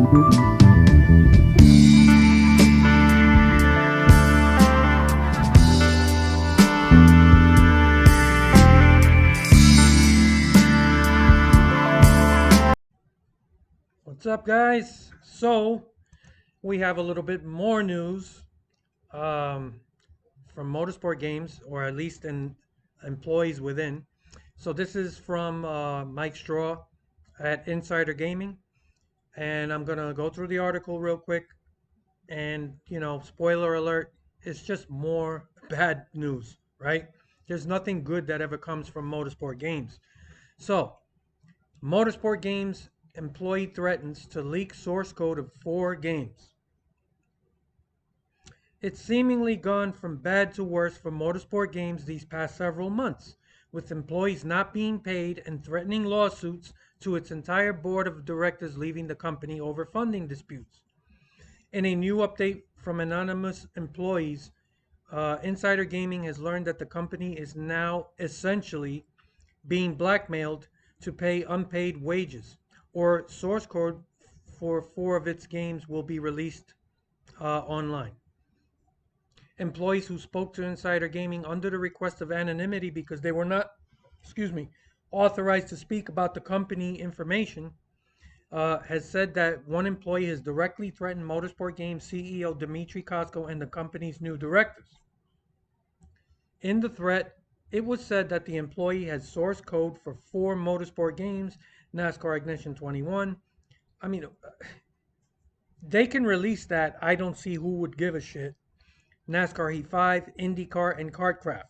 What's up, guys? So, we have a little bit more news um, from Motorsport Games, or at least in employees within. So, this is from Mike Straw at Insider Gaming, and I'm gonna go through the article real quick. And spoiler alert, it's just more bad news, right? There's nothing good that ever comes from Motorsport Games. So, Motorsport Games employee threatens to leak source code of 4 games. It's seemingly gone from bad to worse for Motorsport Games these past several months, with employees not being paid and threatening lawsuits to its entire board of directors leaving the company over funding disputes. In a new update from anonymous employees, Insider Gaming has learned that the company is now essentially being blackmailed to pay unpaid wages, or source code for 4 of its games will be released online. Employees who spoke to Insider Gaming under the request of anonymity because they were not, excuse me, authorized to speak about the company information, has said that one employee has directly threatened Motorsport Games CEO Dmitry Kosko and the company's new directors. In the threat, it was said that the employee has source code for 4 Motorsport Games, NASCAR Ignition 21. I mean, they can release that. I don't see who would give a shit. NASCAR Heat 5, IndyCar, and KartCraft.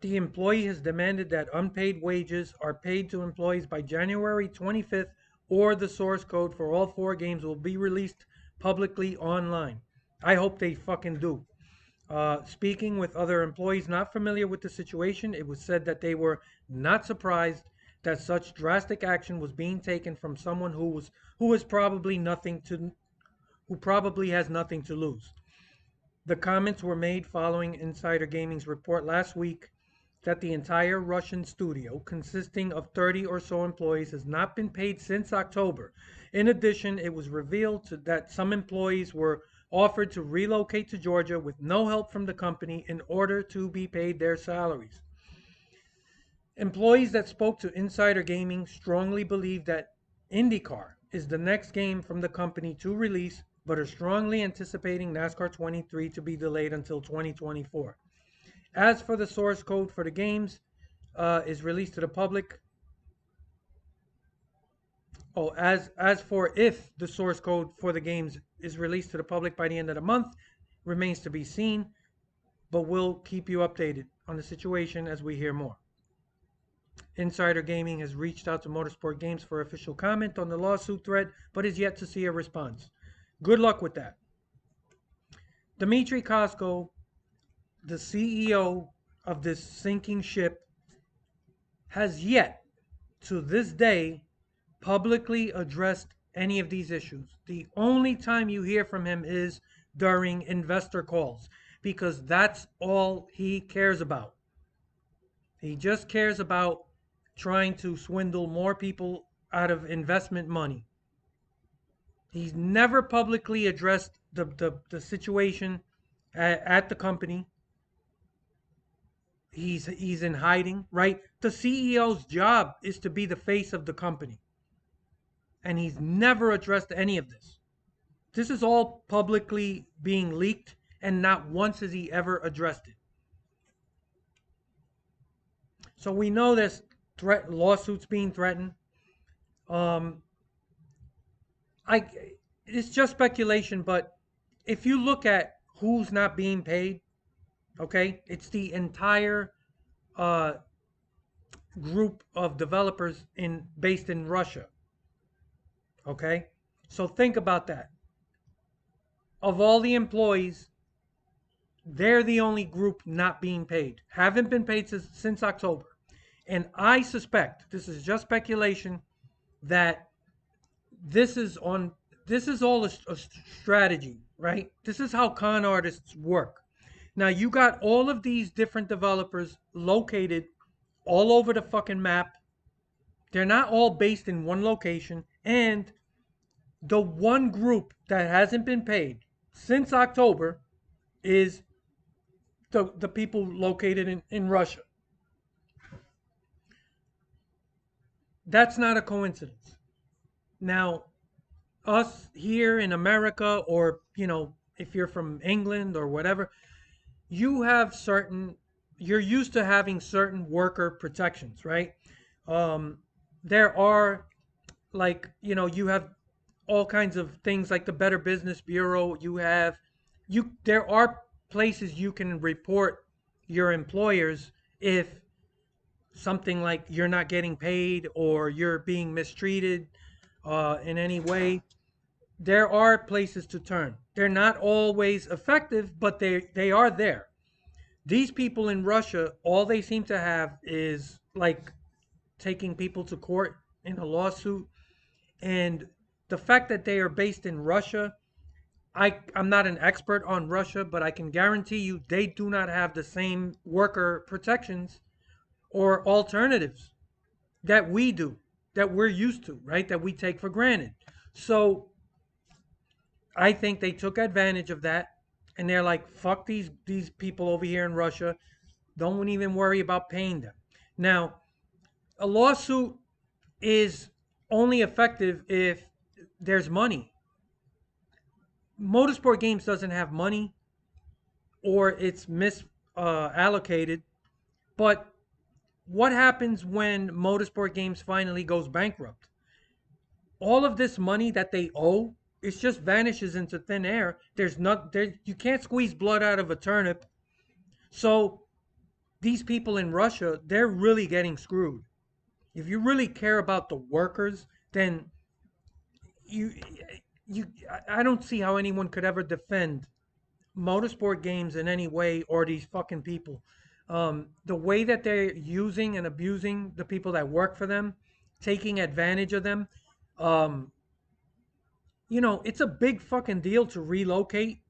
The employee has demanded that unpaid wages are paid to employees by January 25th, or the source code for all 4 games will be released publicly online. I hope they fucking do. Speaking with other employees not familiar with the situation, it was said that they were not surprised that such drastic action was being taken from someone who is probably nothing to who probably has nothing to lose. The comments were made following Insider Gaming's report last week that the entire Russian studio, consisting of 30 or so employees, has not been paid since October. In addition, it was revealed that some employees were offered to relocate to Georgia with no help from the company in order to be paid their salaries. Employees that spoke to Insider Gaming strongly believe that IndyCar is the next game from the company to release, but are strongly anticipating NASCAR 23 to be delayed until 2024. As for the source code for the games is released to the public, as for if the source code for the games is released to the public by the end of the month, remains to be seen, but we'll keep you updated on the situation as we hear more. Insider Gaming has reached out to Motorsport Games for official comment on the lawsuit threat, but is yet to see a response. Good luck with that. Dmitry Kosko, the CEO of this sinking ship, has yet to this day publicly addressed any of these issues. The only time you hear from him is during investor calls, because that's all he cares about. He just cares about trying to swindle more people out of investment money. He's never publicly addressed the situation at the company. He's in hiding, right? The CEO's job is to be the face of the company. And he's never addressed any of this. This is all publicly being leaked, and not once has he ever addressed it. So we know there's lawsuits being threatened. Um, it's just speculation, but if you look at who's not being paid, okay, it's the entire uh, group of developers based in Russia. Okay, so think about that. Of all the employees, they're the only group not being paid. Haven't been paid since October. And I suspect, this is just speculation, that this is all a strategy, right? This is how con artists work. Now you got all of these different developers located all over the fucking map. They're not all based in one location, and The one group that hasn't been paid since October is the people located in Russia. That's not a coincidence. Now, us here in America, or, if you're from England or whatever, you have certain, you're used to having certain worker protections, right? Um, there are, like, you have all kinds of things like the Better Business Bureau. There are places you can report your employers if something like you're not getting paid or you're being mistreated in any way. There are places to turn. They're not always effective, but they are there. These people in Russia, all they seem to have is like taking people to court in a lawsuit. And the fact that they are based in Russia, I'm not an expert on Russia, but I can guarantee you they do not have the same worker protections or alternatives that we do, that we're used to, right? That we take for granted. So I think they took advantage of that, and they're like, fuck these people over here in Russia. Don't even worry about paying them. Now, a lawsuit is only effective if there's money. Motorsport Games doesn't have money, or it's misallocated. But what happens when Motorsport Games finally goes bankrupt? All of this money that they owe, it just vanishes into thin air. There's not there. You can't squeeze blood out of a turnip. So these people in Russia, they're really getting screwed. If you really care about the workers, then you you I don't see how anyone could ever defend Motorsport Games in any way, or these fucking people. The way that they're using and abusing the people that work for them, taking advantage of them. Um, it's a big fucking deal to relocate.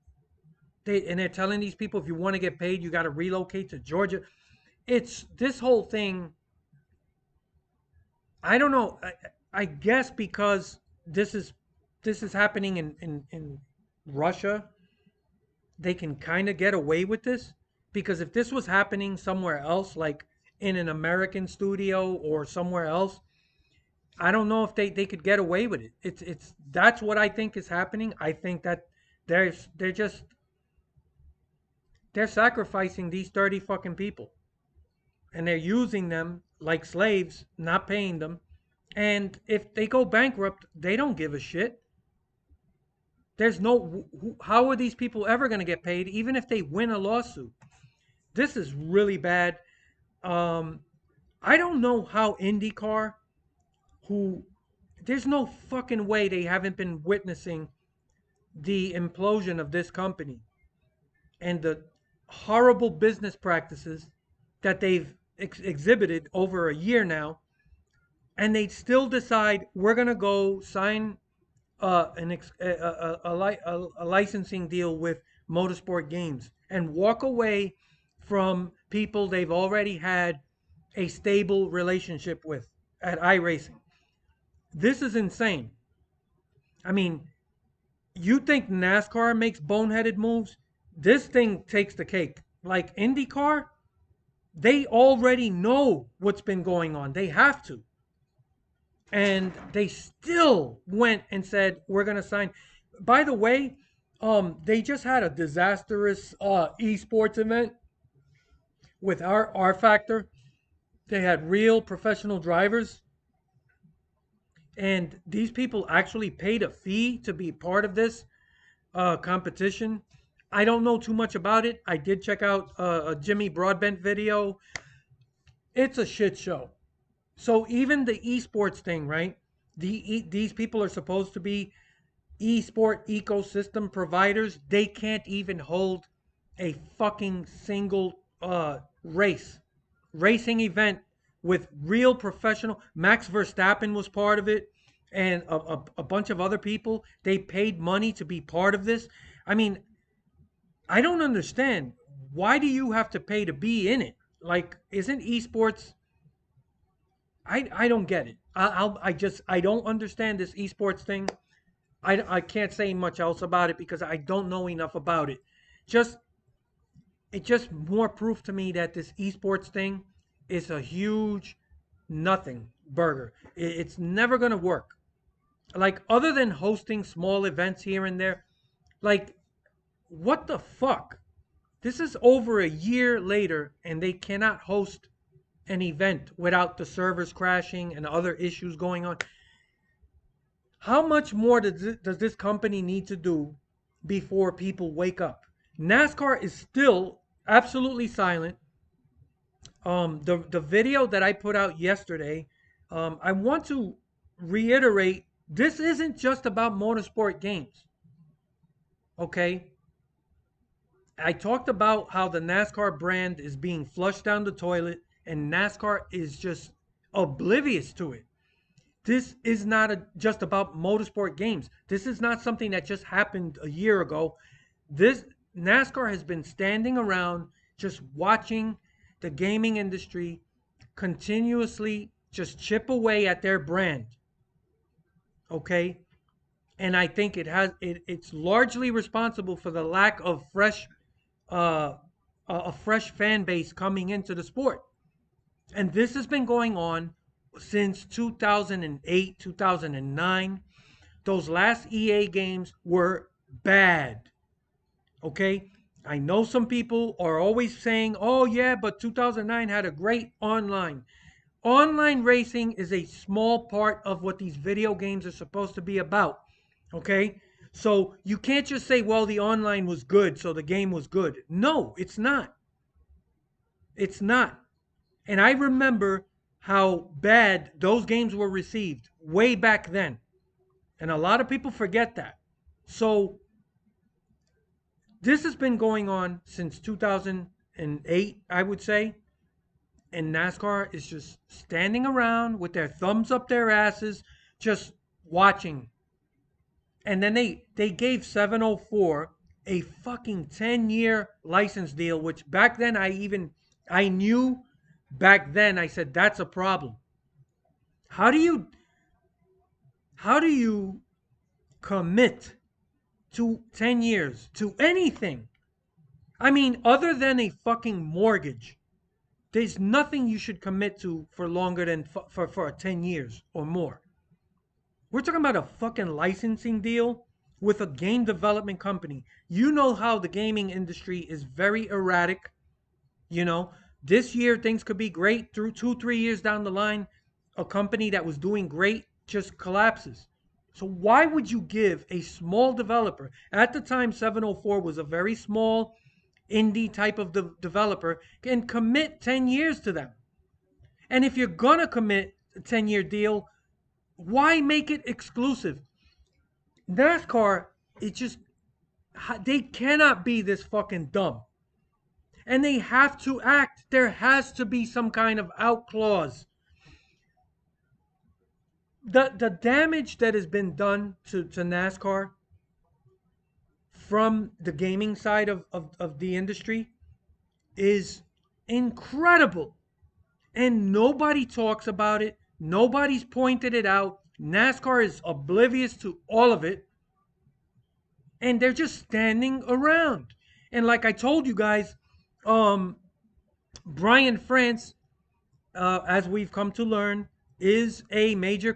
And they're telling these people, if you want to get paid, you got to relocate to Georgia. It's this whole thing. I don't know. I guess because this is happening in Russia, they can kind of get away with this. Because if this was happening somewhere else, like in an American studio or somewhere else, I don't know if they could get away with it. It's That's what I think is happening. I think that they're just they're sacrificing these 30 fucking people, and they're using them like slaves, not paying them. And if they go bankrupt, they don't give a shit. There's no How are these people ever going to get paid even if they win a lawsuit? This is really bad. Um I don't know how IndyCar, who there's no fucking way they haven't been witnessing the implosion of this company and the horrible business practices that they've exhibited over a year now, and they still decide we're gonna go sign an ex- a licensing deal with Motorsport Games and walk away from people they've already had a stable relationship with at iRacing. This is insane. I mean, you think NASCAR makes boneheaded moves? This thing takes the cake. Like IndyCar, they already know what's been going on. They have to. And they still went and said, we're going to sign. By the way, they just had a disastrous esports event with our Factor. They had real professional drivers, and these people actually paid a fee to be part of this competition. I don't know too much about it. I did check out a Jimmy Broadbent video. It's a shit show. So even the esports thing, right? These people are supposed to be esport ecosystem providers. They can't even hold a fucking single racing event with real professional. Max Verstappen was part of it, and a bunch of other people. They paid money to be part of this. I mean, I don't understand. Why do you have to pay to be in it? Like, isn't esports? I don't get it. I don't understand this esports thing. I can't say much else about it because I don't know enough about it. Just it just more proof to me that this esports thing is a huge nothing burger. It's never gonna work. Like other than hosting small events here and there, like what the fuck? This is over a year later and they cannot host an event without the servers crashing and other issues going on. How much more does this company need to do before people wake up? NASCAR is still absolutely silent. The video that I put out yesterday, I want to reiterate this isn't just about motorsport games. Okay, I talked about how the NASCAR brand is being flushed down the toilet, and NASCAR is just oblivious to it. This is not just about motorsport games. This is not something that just happened a year ago. This NASCAR has been standing around just watching the gaming industry continuously just chip away at their brand. Okay? And I think it's largely responsible for the lack of uh, a fresh fan base coming into the sport. And this has been going on since 2008, 2009. Those last EA games were bad. Okay? I know some people are always saying, oh, yeah, but 2009 had a great online. Online racing is a small part of what these video games are supposed to be about. Okay? So you can't just say, well, the online was good, so the game was good. No, it's not. It's not. And I remember how bad those games were received way back then. And a lot of people forget that. So this has been going on since 2008, I would say. And NASCAR is just standing around with their thumbs up their asses, just watching. And then they gave 704 a fucking 10-year license deal, which back then I knew back then I said that's a problem. How do you how do you commit to 10 years to anything? I mean, other than a fucking mortgage, there's nothing you should commit to for longer than for 10 years or more. We're talking about a fucking licensing deal with a game development company. You know how the gaming industry is very erratic. You know, this year things could be great. Through 2, 3 years down the line, a company that was doing great just collapses. So why would you give a small developer, at the time 704 was a very small indie type of developer, and commit 10 years to them? And if you're gonna commit a 10-year deal, why make it exclusive? NASCAR, it just they cannot be this fucking dumb. And they have to act. There has to be some kind of out clause. The damage that has been done to NASCAR from the gaming side of the industry is incredible. And nobody talks about it. Nobody's pointed it out. NASCAR is oblivious to all of it. And they're just standing around. And like I told you guys, um, Brian France, as we've come to learn, is a major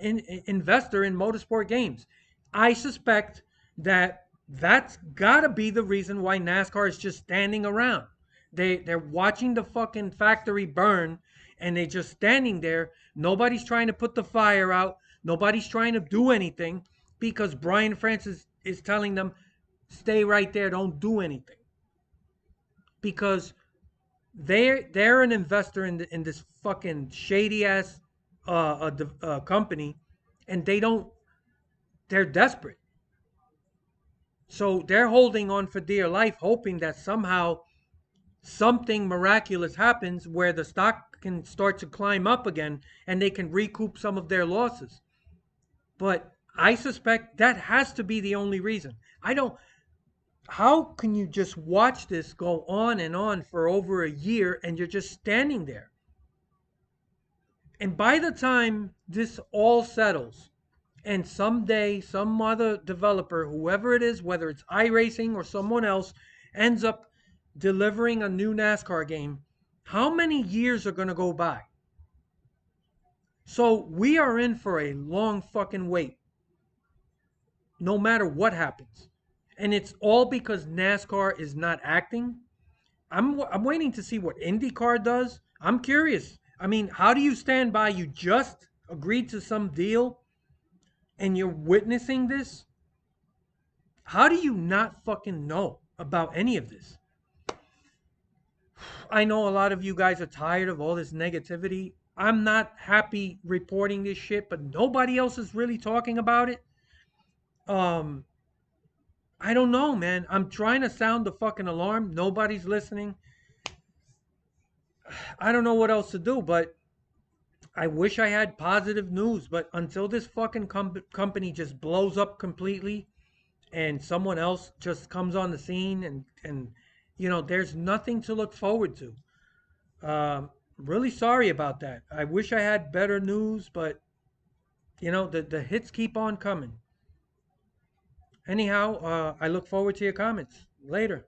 investor in Motorsport Games. I suspect that that's got to be the reason why NASCAR is just standing around. They're watching the fucking factory burn, and they're just standing there. Nobody's trying to put the fire out. Nobody's trying to do anything because Brian Francis is telling them, stay right there, don't do anything. Because they're an investor in this fucking shady ass company, and they're desperate. So they're holding on for dear life, hoping that somehow something miraculous happens where the stock can start to climb up again and they can recoup some of their losses. But I suspect that has to be the only reason. I don't. How can you just watch this go on and on for over a year and you're just standing there? And by the time this all settles, And someday, some other developer, whoever it is, whether it's iRacing or someone else, ends up delivering a new NASCAR game, how many years are going to go by? So we are in for a long fucking wait, no matter what happens. And it's all because NASCAR is not acting. I'm waiting to see what IndyCar does. I'm curious. I mean, how do you stand by? You just agreed to some deal and you're witnessing this? How do you not fucking know about any of this? I know a lot of you guys are tired of all this negativity. I'm not happy reporting this shit, but nobody else is really talking about it. Um, I don't know, man. I'm trying to sound the fucking alarm. Nobody's listening. I don't know what else to do, but I wish I had positive news. But until this fucking company just blows up completely and someone else just comes on the scene and there's nothing to look forward to. Really sorry about that. I wish I had better news, but the hits keep on coming. Anyhow, I look forward to your comments later.